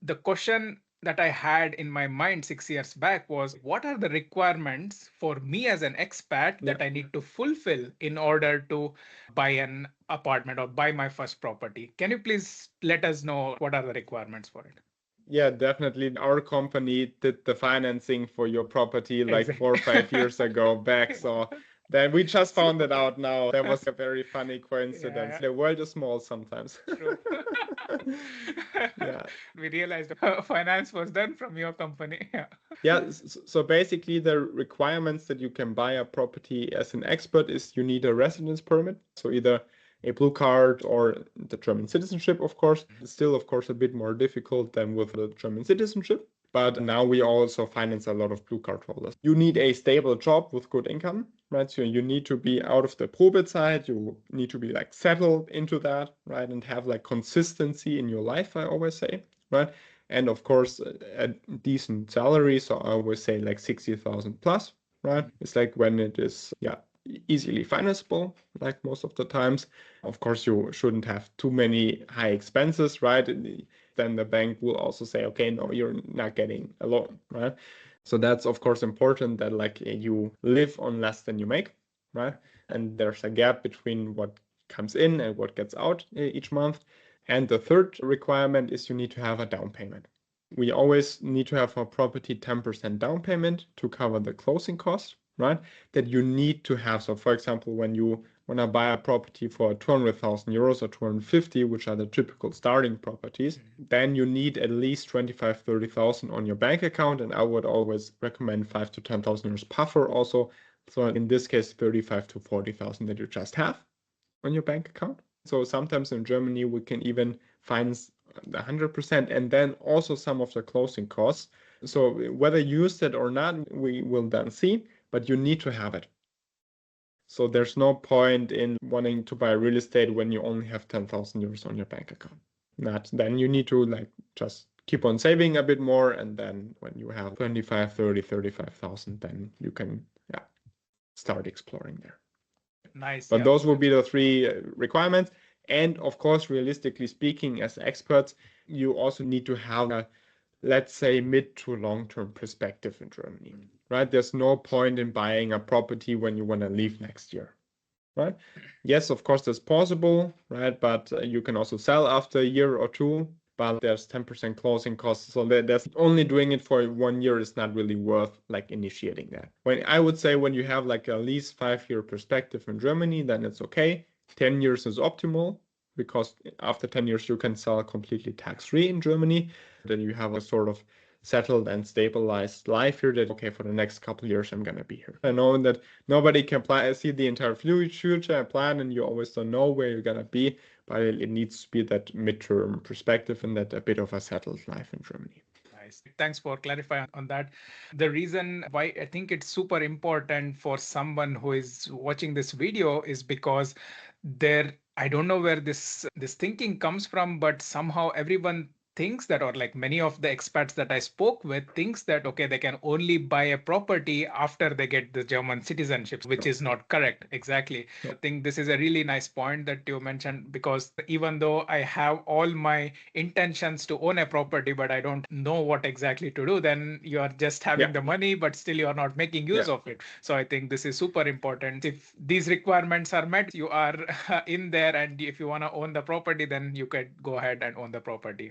the question that I had in my mind 6 years back was, what are the requirements for me as an expat Yeah. that I need to fulfill in order to buy an apartment or buy my first property? Can you please let us know what are the requirements for it? Yeah, definitely. Our company did the financing for your property like Exactly. 4 or 5 years ago back. So then we just found it Super. out now. That was a very funny Yeah, coincidence. The world is small sometimes. true. Yeah. We realized finance was done from your company. Yeah. Yeah. So basically, the requirements that you can buy a property as an expert is you need a residence permit. So either a blue card or the German citizenship, of course. It's still, of course, a bit more difficult than with the German citizenship. But now we also finance a lot of blue card holders. You need a stable job with good income, right? So you need to be out of the Probezeit. You need to be like settled into that, right? And have like consistency in your life, I always say, right? And of course, a decent salary. So I always say like 60,000 plus, right? It's like when it is, yeah, easily financeable, like most of the times. Of course, you shouldn't have too many high expenses, right? Then the bank will also say, okay, no, you're not getting a loan, right? So that's of course important that like you live on less than you make, right? And there's a gap between what comes in and what gets out each month. And the third requirement is you need to have a down payment. We always need to have our property 10% down payment to cover the closing costs, right? That you need to have. So for example, when you want to buy a property for 200,000 euros or 250, which are the typical starting properties, then you need at least 25, 30,000 on your bank account. And I would always recommend 5 to 10,000 euros buffer also. So in this case, 35 to 40,000 that you just have on your bank account. So sometimes in Germany, we can even finance 100% and then also some of the closing costs. So whether you use it or not, we will then see, but you need to have it. So there's no point in wanting to buy real estate when you only have 10,000 euros on your bank account. Not then you need to like just keep on saving a bit more. And then when you have 25, 30, 35,000, then you can start exploring there. Nice. But Yeah. those will be the three requirements. And of course, realistically speaking, as experts, you also need to have a, let's say, mid to long-term perspective in Germany, right? There's no point in buying a property when you want to leave next year, right? Yes, of course, that's possible, right? But you can also sell after a year or two, but there's 10% closing costs. So there's only doing it for 1 year is not really worth like initiating that. When I would say when you have like at least 5-year perspective in Germany, then it's okay. 10 years is optimal because after 10 years you can sell completely tax-free in Germany. Then you have a sort of settled and stabilized life here that, okay, for the next couple of years, I'm going to be here. I know that nobody can see the entire future and plan, and you always don't know where you're going to be, but it needs to be that midterm perspective and that a bit of a settled life in Germany. Nice. Thanks for clarifying on that. The reason why I think it's super important for someone who is watching this video is because there, I don't know where this thinking comes from, but somehow everyone thinks that, or like many of the expats that I spoke with thinks that, okay, they can only buy a property after they get the German citizenship, which No, is not correct. Exactly. I no. think this is a really nice point that you mentioned, because even though I have all my intentions to own a property, but I don't know what exactly to do, then you are just having Yeah, the money, but still you are not making use yeah. of it. So I think this is super important. If these requirements are met, you are in there, and if you want to own the property, then you could go ahead and own the property.